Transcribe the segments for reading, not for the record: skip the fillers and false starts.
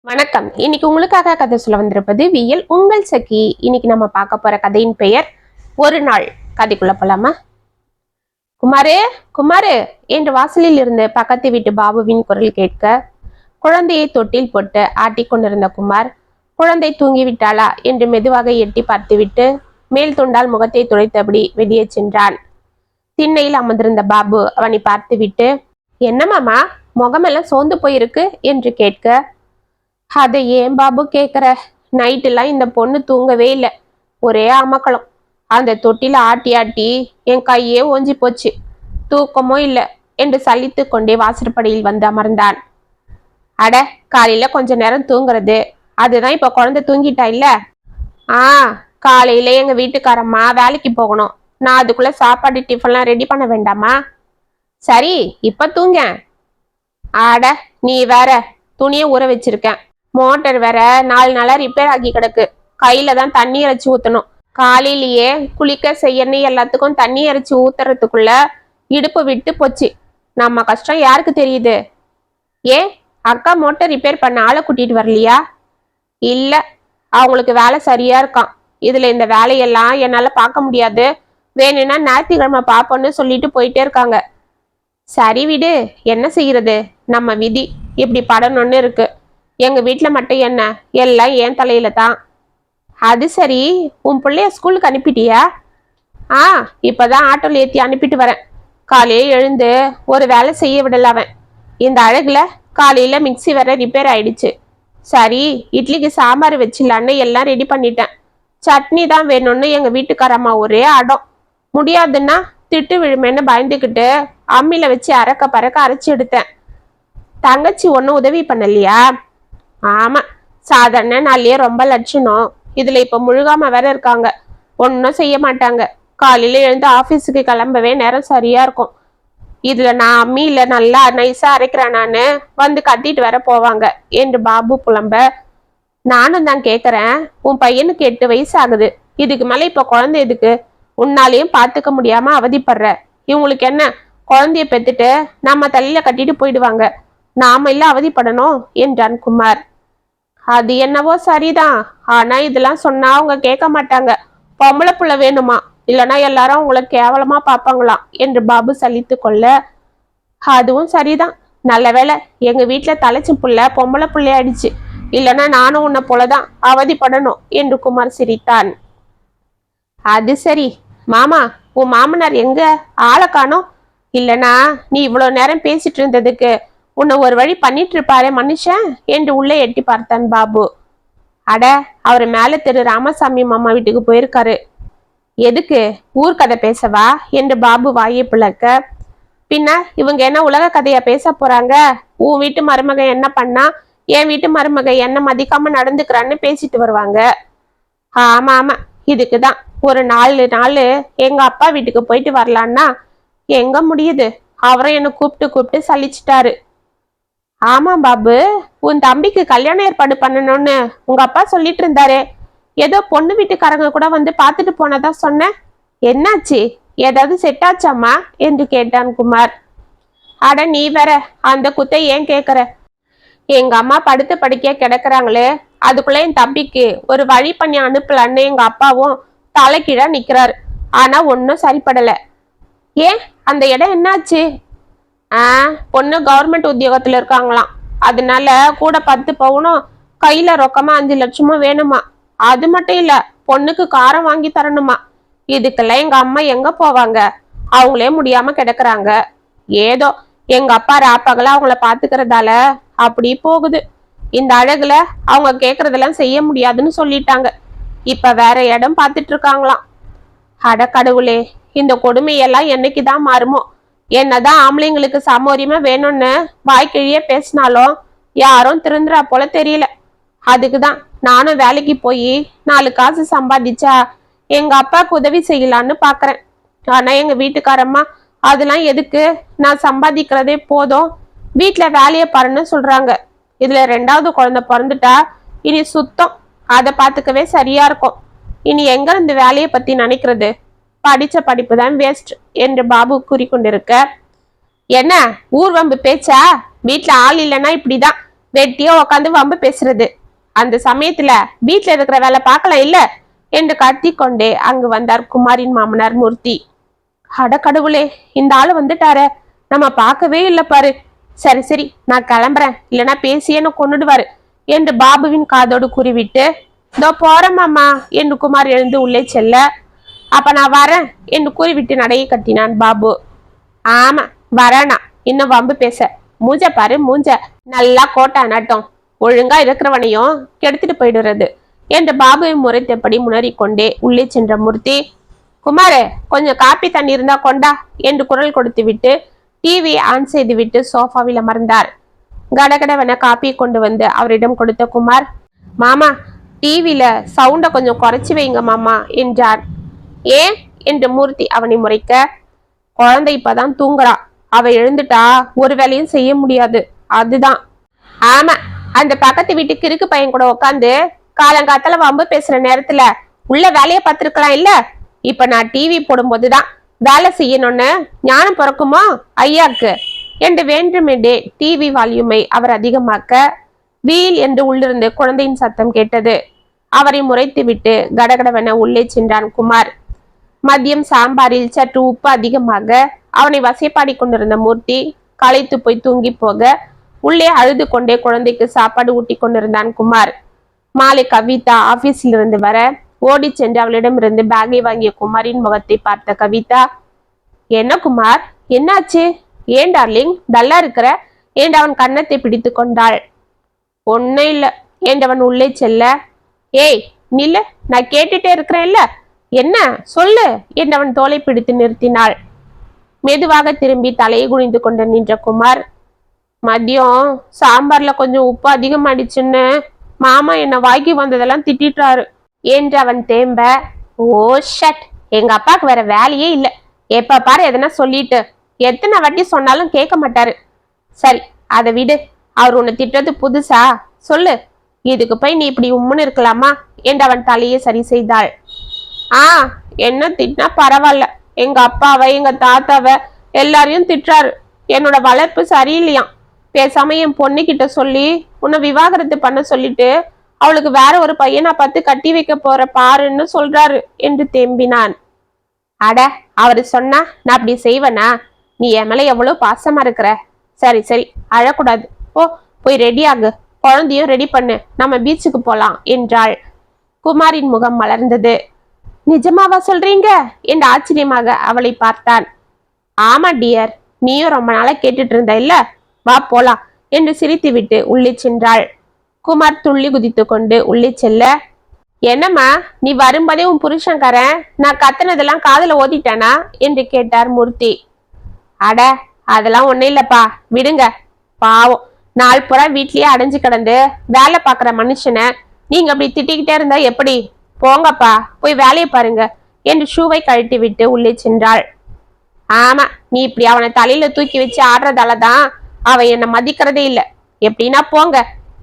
வணக்கம். இன்னைக்கு உங்களுக்காக கதை சொல்ல வந்திருப்பது வியல் உங்கள் சகி. இன்னைக்கு நம்ம பார்க்க போற கதையின் பெயர் ஒரு நாள். கதைக்குள்ள போலாமா? குமாரு, குமாரு என்று வாசலில் இருந்து பக்கத்து வீட்டு பாபுவின் குரல் கேட்க, குழந்தையை தொட்டில் போட்டு ஆட்டிக் கொண்டிருந்த குமார், குழந்தை தூங்கிவிட்டாளா என்று மெதுவாக எட்டி பார்த்துவிட்டு மேல் துண்டால் முகத்தை துடைத்தபடி வெளியே சென்றான். திண்ணையில் அமர்ந்திருந்த பாபு அவனை பார்த்துவிட்டு, என்ன மாமா, முகமெல்லாம் சோர்ந்து போயிருக்கு என்று கேட்க, அதை ஏன் பாபு கேட்குற? நைட்டெல்லாம் இந்த பொண்ணு தூங்கவே இல்லை. ஒரே அமக்கலம். அந்த தொட்டில ஆட்டி ஆட்டி என் கையே ஓஞ்சி போச்சு. தூக்கமும் இல்லை என்று சலித்து கொண்டே வாசற்படியில் வந்து அமர்ந்தான். அட, காலையில கொஞ்ச நேரம் தூங்குறது, அதுதான் இப்ப குழந்தை தூங்கிட்டா இல்ல? காலையில எங்க வீட்டுக்காரம்மா வேலைக்கு போகணும். நான் அதுக்குள்ள சாப்பாடு டிஃபன்லாம் ரெடி பண்ண வேண்டாமா? சரி, இப்ப தூங்க. ஆட, நீ வேற, துணியை ஊற வச்சிருக்கேன். மோட்டர் வேற 4 நாளா ரிப்பேர் ஆகி கிடக்கு. கையில தான் தண்ணி இறைச்சி ஊத்தணும். காலையிலேயே குளிக்க செய்யணும், எல்லாத்துக்கும் தண்ணி இறைச்சி ஊத்துறதுக்குள்ள இடுப்பு விட்டு போச்சு. நம்ம கஷ்டம் யாருக்கு தெரியுது? ஏன் அக்கா மோட்டர் ரிப்பேர் பண்ண ஆளை கூட்டிட்டு வரலையா? இல்ல, அவங்களுக்கு வேலை சரியா இருக்கான். இதுல இந்த வேலையெல்லாம் என்னால பார்க்க முடியாது. வேணும்னா ஞாயிற்றுக்கிழமை பார்ப்போன்னு சொல்லிட்டு போயிட்டே இருக்காங்க. சரி விடு, என்ன செய்யறது? நம்ம விதி இப்படி படணும்னு இருக்கு. எங்க வீட்டுல மட்டும் என்ன, எல்லாம் என் தலையில தான். அது சரி, உன் பிள்ளைய ஸ்கூலுக்கு அனுப்பிட்டியா? இப்பதான் ஆட்டோல ஏத்தி அனுப்பிட்டு வரேன். காலையில எழுந்து ஒரு வேலை செய்ய விடல அவன். இந்த அழகுல காலையில மிக்சி வேற ரிப்பேர் ஆயிடுச்சு. சரி, இட்லிக்கு சாம்பார் வச்சிடலான்னு எல்லாம் ரெடி பண்ணிட்டேன். சட்னி தான் வேணும்னு எங்க வீட்டுக்காரம்மா ஒரே அடம். முடியாதுன்னா திட்டு விழுமேன்னு பயந்துக்கிட்டு அம்மியில வச்சு அரைக்க பறக்க அரைச்சி எடுத்தேன். தங்கச்சி ஒன்னும் உதவி பண்ணலையா? ஆமா, சாதாரண நாள்லயே ரொம்ப லட்சணம். இதுல இப்ப முழுகாம வேற இருக்காங்க. ஒன்னும் செய்ய மாட்டாங்க. காலையில எழுந்து ஆபீஸுக்கு கிளம்பவே நேரம் சரியா இருக்கும். இதுல நான் அம்மியில நல்லா நைஸா அரைக்கிறேன் நானு, வந்து கத்திட்டு வர போவாங்க என்று பாபு புலம்ப, நானும் தான் கேக்குறேன், உன் பையனுக்கு 8 வயசு ஆகுது. இதுக்கு மேல இப்ப குழந்தை எதுக்கு? உன்னாலையும் பாத்துக்க முடியாம அவதிப்படுற. இவங்களுக்கு என்ன, குழந்தைய பெத்துட்டு நம்ம தலையில கட்டிட்டு போயிடுவாங்க. நாம இல்ல அவதிப்படணும் என்றான் குமார். அது என்னவோ சரிதான், ஆனா இதெல்லாம் சொன்னா அவங்க கேட்க மாட்டாங்க. பொம்பளை புள்ள வேணுமா, இல்லைன்னா எல்லாரும் உங்களை கேவலமா பார்ப்பாங்களாம் என்று பாபு சலித்து கொள்ள, அதுவும் சரிதான். நல்ல வேலை எங்க வீட்டுல தலைச்சு புள்ள பொம்பளை புள்ளையாயிடுச்சு. இல்லைன்னா நானும் உன்னை போலதான் அவதிப்படணும் என்று குமார் சிரித்தான். அது சரி மாமா, உன் மாமனார் எங்க? ஆளை காணோம். இல்லைன்னா நீ இவ்வளவு நேரம் பேசிட்டு இருந்ததுக்கு உன்னை ஒரு வழி பண்ணிட்டு இருப்பாரே மனுஷன் என்று உள்ளே எட்டி பார்த்தான் பாபு. அட, அவர் மேல திரு ராமசாமி மாமா வீட்டுக்கு போயிருக்காரு. எதுக்கு? ஊர்கதை பேசவா என்று பாபு வாயை பிளக்க, பின்ன இவங்க என்ன உலக கதையா பேச போறாங்க? உன் வீட்டு மருமகன் என்ன பண்ணா, என் வீட்டு மருமகன் என்ன மதிக்காம நடந்துக்கிறான்னு பேசிட்டு வருவாங்க. ஆமா ஆமா, இதுக்குதான் ஒரு 4 நாள் எங்க அப்பா வீட்டுக்கு போயிட்டு வரலான்னா எங்க முடியுது? அவரும் என்ன கூப்பிட்டு கூப்பிட்டு சலிச்சிட்டாரு. ஆமா பாபு, உன் தம்பிக்கு கல்யாணம் ஏற்பாடு பண்ணணும்னு உங்க அப்பா சொல்லிட்டு இருந்தாரே. ஏதோ பொண்ணு வீட்டுக்காரங்க கூட வந்து பார்த்துட்டு போனதா சொன்ன. என்னாச்சு? ஏதாவது செட் ஆச்சாமா என்று கேட்டான் குமார். அட நீ வேற, அந்த குத்தை ஏன் கேக்குற? எங்க அம்மா படுத்த படுக்கையா கிடக்குறாங்களே, அதுக்குள்ள என் தம்பிக்கு ஒரு வழி பண்ணி அனுப்பலான்னு எங்க அப்பாவும் தலைக்கீழா நிக்கிறாரு. ஆனா ஒன்னும் சரிப்படல. ஏன், அந்த இடம் என்னாச்சு? பொண்ணு கவர்மெண்ட் உத்தியோகத்துல இருக்காங்களாம். அதனால கூட 10 பவுனும் கையில ரொக்கமா 5 லட்சமும் வேணுமா. அது மட்டும் இல்ல, பொண்ணுக்கு காரம் வாங்கி தரணுமா. இதுக்கெல்லாம் எங்க அம்மா எங்க போவாங்க? அவங்களே முடியாம கிடக்குறாங்க. ஏதோ எங்க அப்பா ராப்பகல அவங்கள பாத்துக்கிறதால அப்படி போகுது. இந்த அழகுல அவங்க கேக்குறதெல்லாம் செய்ய முடியாதுன்னு சொல்லிட்டாங்க. இப்ப வேற இடம் பார்த்துட்டு இருக்காங்களாம். அட கடவுளே, இந்த கொடுமையெல்லாம் என்னைக்குதான் மாறுமோ? என்னதான் ஆம்பளைங்களுக்கு சமோரியமா வேணும்னு வாய்க்கிழியே பேசினாலும் யாரும் திருந்துறா போல தெரியல. அதுக்குதான் நானும் வேலைக்கு போய் 4 காசு சம்பாதிச்சா எங்க அப்பாவுக்கு உதவி செய்யலான்னு பாக்குறேன். ஆனா எங்க வீட்டுக்காரம்மா அதெல்லாம் எதுக்கு, நான் சம்பாதிக்கிறதே போதும், வீட்டுல வேலையை பாருன்னு சொல்றாங்க. இதுல 2வது குழந்தை பிறந்துட்டா இனி சுத்தம். அதை பார்த்துக்கவே சரியா இருக்கும். இனி எங்க இருந்து வேலையை பத்தி நினைக்கிறது? படிச்ச படிப்பு தான் வேஸ்ட் என்று பாபு கூறிக்கொண்டிருக்க, என்ன ஊர்வம்பு பேச்சா? வீட்டுல ஆள் இல்லைன்னா இப்படிதான், வெட்டியா உக்காந்து வம்பு பேசுறது. அந்த சமயத்துல வீட்டுல இருக்கிற வேலை பார்க்கலாம் இல்ல என்று கத்திக்கொண்டே அங்கு வந்தார் குமாரின் மாமனார் மூர்த்தி. அட கடவுளே, இந்த ஆளு வந்துட்டார, நம்ம பார்க்கவே இல்லை பாரு. சரி சரி, நான் கிளம்புறேன், இல்லைன்னா பேசியே என்ன கொன்னுடுவாரு என்று பாபுவின் காதோடு கூறிவிட்டு, இதோ போறேன் மாமா என்று குமார் எழுந்து உள்ளே செல்ல, அப்ப நான் வரேன் என்று கூறிவிட்டு நடையை கட்டினான் பாபு. ஆமா வரேனா, இன்னும் வம்பு பேச, மூஞ்ச பாரு மூஞ்ச, நல்லா கோட்டா நட்டம், ஒழுங்கா இருக்கிறவனையும் கெடுத்துட்டு போயிடுறது என்று பாபுவை முறைத்தபடி முனறிக்கொண்டே உள்ளே சென்ற மூர்த்தி, குமாரே கொஞ்சம் காப்பி தண்ணி இருந்தா கொண்டா என்று குரல் கொடுத்து விட்டு டிவியை ஆன் செய்து விட்டு சோஃபாவில் அமர்ந்தார். கடகடவென காப்பி கொண்டு வந்து அவரிடம் கொடுத்த குமார், மாமா டிவியில சவுண்ட கொஞ்சம் குறைச்சி வைங்க மாமா என்றார். ஏன் என்று மூர்த்தி அவனை முறைக்க, குழந்தை இப்பதான் தூங்குறா, அவ எழுந்துட்டா ஒரு வேலையும் செய்ய முடியாது, அதுதான். ஆமா, அந்த பக்கத்து வீட்டு கிறுக்கு பையன் கூட உட்காந்து காலங்காத்தால வம்பு பேசுற நேரத்துல உள்ள வேலையை பார்த்திருக்கலாம் இல்ல. இப்ப நான் டிவி போடும்போதுதான் வேலை செய்யணும்னு ஞானம் பிறக்குமோ ஐயாக்கு என்று வேண்டுமென்றே டிவி வால்யூமை அவர் அதிகமாக்க, வீல் என்று உள்ளிருந்து குழந்தையின் சத்தம் கேட்டது. அவரை முறைத்து விட்டு கடகடவென உள்ளே சென்றான் குமார். மதியம் சாம்பாரில் சற்று உப்பு அதிகமாக அவனை வசைப்பாடி கொண்டிருந்த மூர்த்தி களைத்து போய் தூங்கி போக உள்ளே அழுது கொண்டே குழந்தைக்கு சாப்பாடு ஊட்டி கொண்டிருந்தான் குமார். மாலை கவிதா ஆபீஸில் இருந்து வர ஓடி சென்று அவளிடமிருந்து பேக்கை வாங்கிய குமாரின் முகத்தை பார்த்த கவிதா, என்ன குமார், என்னாச்சு, ஏன் டார்லிங் டல்லா இருக்கிற என்று அவன் கன்னத்தை பிடித்து கொண்டாள். ஒன்னும் இல்லை என்றவன் உள்ளே செல்ல, ஏய் நில்ல, நான் கேட்டுட்டே இருக்கிறேன்ல, என்ன சொல்லு என்றவன் தோலை பிடித்து நிறுத்தினாள். மெதுவாக திரும்பி தலையை குனிந்து கொண்டு நின்ற குமார், மதியம் சாம்பார்ல கொஞ்சம் உப்பு அதிகமாயிடுச்சுன்னு மாமா என்ன வாங்கி வந்ததெல்லாம் திட்டாரு என்று அவன் தேம்ப, ஓ ஷட், எங்க அப்பாவுக்கு வேற வேலையே இல்லை, எப்ப பாரு எதனா சொல்லிட்டு எத்தனை வாட்டி சொன்னாலும் கேட்க மாட்டாரு. சரி அதை விடு, அவர் உன்னை திட்டுறது புதுசா, சொல்லு, இதுக்கு போய் நீ இப்படி உம்முன்னு இருக்கலாமா என்று அவன் தலையை சரி செய்தாள். என்ன திட்டினா பரவாயில்ல, எங்க அப்பாவை எங்க தாத்தாவை எல்லாரையும் திட்டுறாரு, என்னோட வளர்ப்பு சரியில்லையாம், பேசாம என் பொண்ணு கிட்ட சொல்லி உன்னை விவாகரத்து பண்ண சொல்லிட்டு அவளுக்கு வேற ஒரு பையனா பார்த்து கட்டி வைக்க போற பாருன்னு சொல்றாரு என்று தேம்பினான். அட, அவரு சொன்னா நான் அப்படி செய்வேனா, நீ என் மேல எவ்வளவு பாசமா இருக்கிற, சரி சரி அழக்கூடாது, போய் ரெடி ஆகு, குழந்தையும் ரெடி பண்ணு, நம்ம பீச்சுக்கு போலாம் என்றாள். குமாரின் முகம் மலர்ந்தது. நிஜமாவா சொல்றீங்க என்று ஆச்சரியமாக அவளை பார்த்தான். ஆமா டியர், நீயும் ரொம்ப நாளா கேட்டுட்டு இருந்த இல்ல, வா போலாம் என்று சிரித்து விட்டு உள்ளே சென்றாள். குமார் துள்ளி குதித்து கொண்டு உள்ளே செல்ல, என்னம்மா நீ வரும்போதே உன் புருஷன்காரன் நான் கத்துனதெல்லாம் காதுல ஓதிட்டானா என்று கேட்டார் மூர்த்தி. அட அதெல்லாம் ஒன்னும் இல்லப்பா, விடுங்க, பாவம் நாள் புறா வீட்லயே அடைஞ்சு கிடந்து வேலை பார்க்குற மனுஷனை நீங்க அப்படி திட்டிக்கிட்டே இருந்தா எப்படி, போங்கப்பா போய் வேலையை பாருங்க என்று ஷூவை கழட்டி விட்டு உள்ளே சென்றாள். ஆமா, நீ இப்படி அவனை தலையில தூக்கி வச்சு ஆடுறதாலதான் அவன் என்னை மதிக்கிறதே இல்லை, எப்படின்னா போங்க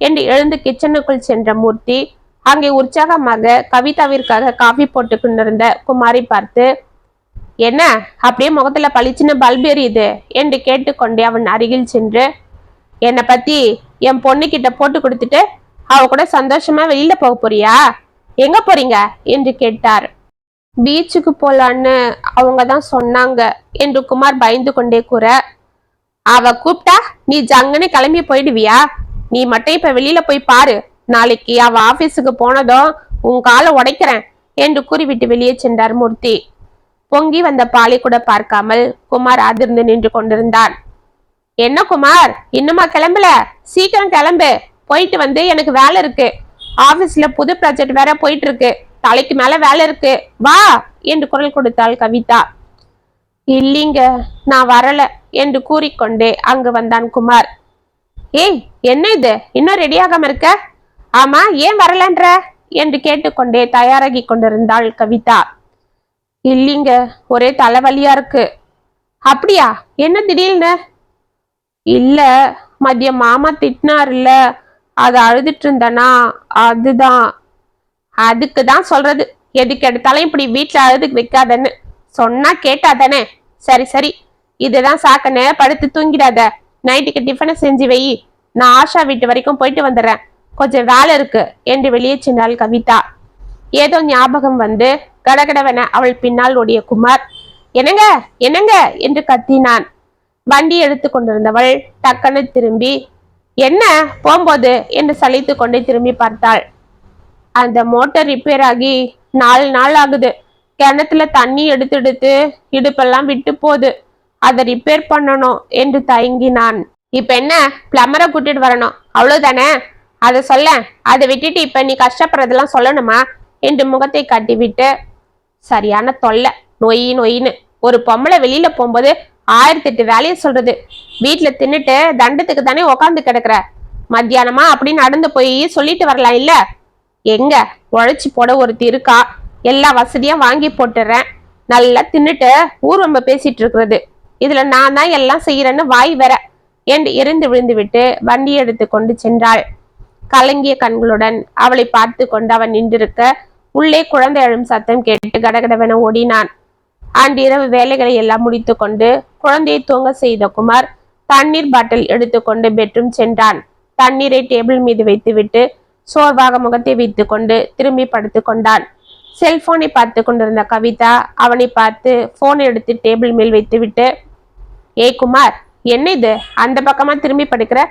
என்று எழுந்து கிச்சனுக்குள் சென்ற மூர்த்தி அங்கே உற்சாகமாக கவிதாவிற்காக காஃபி போட்டு கொண்டிருந்த குமாரை பார்த்து, என்ன அப்படியே முகத்துல பளிச்சுன்னு பல்பு எரியுது என்று கேட்டுக்கொண்டே அவன் அருகில் சென்று, என்னை பத்தி என் பொண்ணு கிட்ட போட்டு கொடுத்துட்டு அவ கூட சந்தோஷமா வெளியில போக போறியா, எங்க போறீங்க என்று கேட்டார். பீச்சுக்கு போலான்னு அவங்க தான் சொன்னாங்க என்று குமார் பயந்து கொண்டே கூற, அவ கூப்பிட்டா நீ ஜங்கன்னு கிளம்பி போயிடுவியா, நீ மட்டும் இப்ப வெளியில போய் பாரு, நாளைக்கு அவ ஆபீஸுக்கு போனதும் உன் காலை உடைக்கிறேன் என்று கூறிவிட்டு வெளியே சென்றார் மூர்த்தி. பொங்கி வந்த பாலை கூட பார்க்காமல் குமார் அதிர்ந்து நின்று கொண்டிருந்தான். என்ன குமார், இன்னுமா கிளம்பல, சீக்கிரம் கிளம்பு, போயிட்டு வந்து எனக்கு வேலை இருக்கு, ஆபீஸ்ல புது ப்ராஜெக்ட் வேற போயிட்டு இருக்கு, தலைக்கு மேல வேலை இருக்கு, வா என்று குரல் கொடுத்தாள் கவிதா. இல்லீங்க நான் வரல என்று கூறிக்கொண்டே அங்கு வந்தான் குமார். ஏய் என்ன இது, இன்னும் ரெடியாகாம இருக்க, ஆமா ஏன் வரலன்ற என்று கேட்டுக்கொண்டே தயாராகி கொண்டிருந்தாள் கவிதா. இல்லீங்க ஒரே தலைவலியா இருக்கு. அப்படியா, என்ன திடீர்னு? இல்ல மதியம் மாமா திட்டினார்ல, அது அழுதுட்டு இருந்தனா, அதுதான். அதுக்குதான் சொல்றது, எதுக்கு எடுத்தாலும் இப்படி வீட்டுல அழுதுக்கு வைக்காதன்னு சொன்னா கேட்டாதானே. சரி சரி, இதுதான் சாக்கன்னு படுத்து தூங்கிடாத, நைட்டுக்கு டிஃபனை செஞ்சு வை, நான் ஆஷா வீட்டு வரைக்கும் போயிட்டு வந்துடுறேன், கொஞ்சம் வேலை இருக்கு என்று வெளியே சென்றாள் கவிதா. ஏதோ ஞாபகம் வந்து கடகடவென அவள் பின்னால் ஓடிய குமார், என்னங்க என்னங்க என்று கத்தினான். வண்டி எடுத்து கொண்டிருந்தவள் டக்குன்னு திரும்பி, என்ன போகும்போது என்று சலித்து கொண்டே திரும்பி பார்த்தாள். அந்த மோட்டார் ரிப்பேர் ஆகி 4 நாள் ஆகுது. கிணத்துல தண்ணி எடுத்து எடுத்து இடுப்பெல்லாம் விட்டு போகுது. அதை ரிப்பேர் பண்ணணும் என்று தயங்கினான். இப்ப என்ன, பிளம்பரை கூட்டிட்டு வரணும் அவ்வளவுதானே? அதை சொல்ல, அதை விட்டுட்டு இப்ப நீ கஷ்டப்படுறதெல்லாம் சொல்லணுமா என்று முகத்தை காட்டிவிட்டு, சரியான தொல்லை, நொயின்னு. ஒரு பொம்பளை வெளியில போகும்போது 1008 வேலையை சொல்றது. வீட்டுல தின்னுட்டு தண்டத்துக்கு தானே உக்காந்து கிடக்குற. மத்தியானமா அப்படின்னு நடந்து போய் சொல்லிட்டு வரலாம் இல்ல? எங்க உழைச்சி போட ஒருத்தி இருக்கா, எல்லா வசதியும் வாங்கி போட்டுறேன், நல்லா தின்னுட்டு ஊர்வம்ப பேசிட்டு இருக்கிறது. இதுல நான் தான் எல்லாம் செய்யறேன்னு வாய் வேற என்று எரிந்து விழுந்து விட்டு வண்டி எடுத்து கொண்டு சென்றாள். கலங்கிய கண்களுடன் அவளை பார்த்து கொண்டு அவன் நின்றிருக்க உள்ளே குழந்தை அழும் சத்தம் கேட்டு கடகடவென ஓடினான். அன்றிரவு வேலைகளை எல்லாம் முடித்து கொண்டு குழந்தையை தூங்க செய்த குமார் தண்ணீர் பாட்டில் எடுத்துக்கொண்டு பெட்ரூம் சென்றான். தண்ணீரை டேபிள் மீது வைத்துவிட்டு சோர்வாக முகத்தை வைத்து கொண்டு திரும்பி படுத்து கொண்டான். செல்போனை பார்த்து கொண்டிருந்த கவிதா அவனை பார்த்து போன் எடுத்து டேபிள் மேல் வைத்துவிட்டு, ஏய் குமார், என்ன இது அந்த பக்கமா திரும்பி படுக்கிற,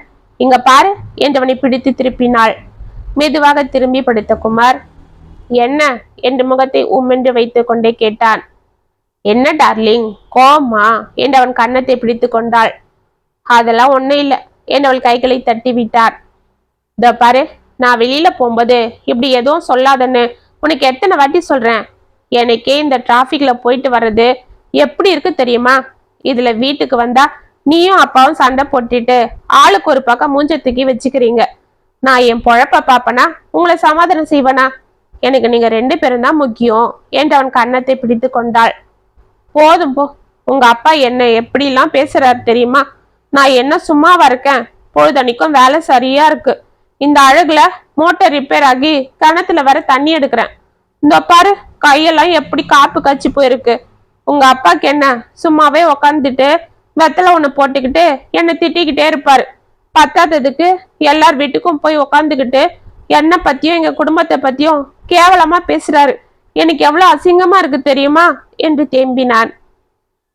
இங்க பாரு என்றவனை பிடித்து திருப்பினாள். மெதுவாக திரும்பி படுத்த குமார், என்ன என்று முகத்தை உம்மென்று வைத்து கொண்டே கேட்டான். என்ன டார்லிங், கோமா என்று அவன் கன்னத்தை பிடித்து கொண்டாள். அதெல்லாம் ஒன்னும் இல்லை என்று அவள் கைகளை தட்டி விட்டார். இதோ பாரு, நான் வெளியில போகும்போது இப்படி எதுவும் சொல்லாதன்னு உனக்கு எத்தனை வாட்டி சொல்றேன். எனக்கே இந்த டிராஃபிக்ல போயிட்டு வர்றது எப்படி இருக்கு தெரியுமா? இதுல வீட்டுக்கு வந்தா நீயும் அப்பாவும் சண்டை போட்டுட்டு ஆளுக்கு ஒரு பக்கம் மூஞ்ச தூக்கி வச்சுக்கிறீங்க. நான் என் பொழப்ப பாப்பனா உங்களை சமாதானம் செய்வனா? எனக்கு நீங்க 2 பேரும் தான் முக்கியம் என்று அவன் கன்னத்தை பிடித்து கொண்டாள். போதும் போ, உங்க அப்பா என்ன எப்படிலாம் பேசுறாரு தெரியுமா? நான் என்ன சும்மாவா இருக்கேன்? பொழுதன்னைக்கும் வேலை சரியா இருக்கு. இந்த அழகுல மோட்டார் ரிப்பேர் ஆகி கிணத்துல வர தண்ணி எடுக்கிறேன். இந்த பாரு, கையெல்லாம் எப்படி காப்பு கச்சி போயிருக்கு. உங்க அப்பாக்கு என்ன, சும்மாவே உக்காந்துட்டு வெத்தலை ஒண்ணு போட்டுக்கிட்டு என்னை திட்டிக்கிட்டே இருப்பாரு. பத்தாததுக்கு எல்லார் வீட்டுக்கும் போய் உக்காந்துக்கிட்டு என்னை பத்தியும் எங்க குடும்பத்தை பத்தியும் கேவலமா பேசுறாரு. எனக்கு எவ்வளவு அசிங்கமா இருக்கு தெரியுமா என்று தேம்பினான்.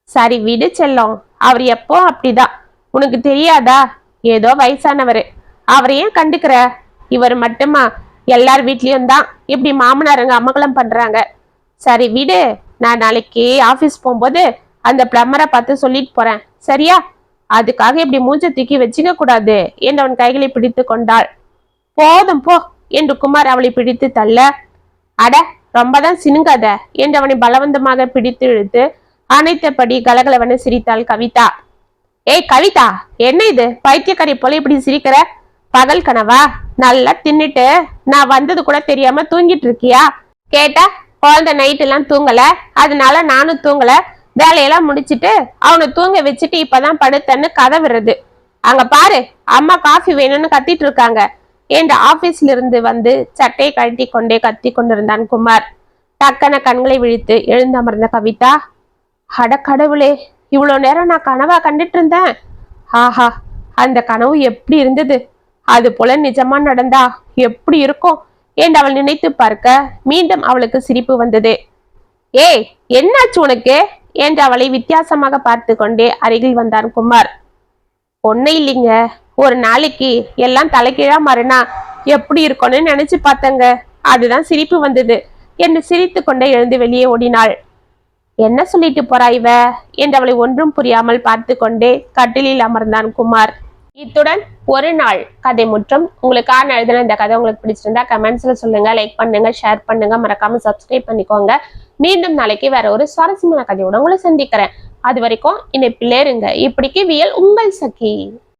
சரி விடு செல்லம், அவர் எப்போ அப்படிதான், உனக்கு தெரியாதா? ஏதோ வயசானவரு, அவரை ஏன் கண்டுக்கிற? இவர் மட்டுமா, எல்லார் வீட்லயும் தான் இப்படி மாமனாரங்க அமகலம் பண்றாங்க. சரி விடு, நான் நாளைக்கு ஆபீஸ் போகும்போது அந்த பிளம்பரை பார்த்து சொல்லிட்டு போறேன், சரியா? அதுக்காக இப்படி மூஞ்ச தூக்கி வச்சுக்க கூடாது என்று அவன் கைகளை பிடித்து கொண்டாள். போதும் போ என்று குமார் அவளை பிடித்து தள்ள, அட ரொம்பதான் சினுங்காத என்று அவனை பலவந்தமாக பிடித்து இழுத்து அனைத்தபடி கலகலவன சிரித்தாள் கவிதா. ஏய் கவிதா, என்ன இது பைத்தியக்காரி போல இப்படி சிரிக்கிற? பகல் கனவா? நல்லா தின்னுட்டு நான் வந்தது கூட தெரியாம தூங்கிட்டு இருக்கியா? கேட்டா குழந்தை நைட் எல்லாம் தூங்கல, அதனால நானும் தூங்கல, வேலையெல்லாம் முடிச்சிட்டு அவனை தூங்க வச்சுட்டு இப்பதான் படுத்தன்னு கதை விடுறது. அங்க பாரு, அம்மா காஃபி வேணும்னு கத்திட்டு இருக்காங்க என்று ஆபீஸ்ல இருந்து வந்து சட்டையை கழட்டி கொண்டே கத்தி கொண்டிருந்தான் குமார். டக்கன கண்களை விழித்து எழுந்தமர்ந்த கவிதா, அட கடவுளே, இவ்வளவு நேரம் நான் கனவா கண்டுட்டு இருந்தேன். ஆஹா, அந்த கனவு எப்படி இருந்தது, அது போல நிஜமா நடந்தா எப்படி இருக்கும் என்று அவள் நினைத்து பார்க்க மீண்டும் அவளுக்கு சிரிப்பு வந்தது. ஏய் என்னாச்சு உனக்கு என்று அவளை வித்தியாசமாக பார்த்து கொண்டே அருகில் வந்தான் குமார். ஒன்னும் இல்லைங்க, ஒரு நாளைக்கு எல்லாம் தலைகீழா மாறினா எப்படி இருக்கும்னு நினைச்சு பார்த்தங்க, அதுதான் சிரிப்பு வந்தது என்று சிரித்து கொண்டே எழுந்து வெளியே ஓடினாள். என்ன சொல்லிட்டு போறா இவ என்று அவளை ஒன்றும் புரியாமல் பார்த்து கொண்டே கட்டிலில் அமர்ந்தான் குமார். இத்துடன் ஒரு நாள் கதை முற்றம். உங்களுக்கான எழுதின இந்த கதை உங்களுக்கு பிடிச்சிருந்தா கமெண்ட்ஸ்ல சொல்லுங்க, லைக் பண்ணுங்க, ஷேர் பண்ணுங்க, மறக்காம சப்ஸ்கிரைப் பண்ணிக்கோங்க. மீண்டும் நாளைக்கு வேற ஒரு சுவாரஸ்யமான கதையோட உங்களை சந்திக்கிறேன். அது வரைக்கும் இணைப்பிலே இருங்க. இப்படிக்கு வியல் உங்கள் சகி.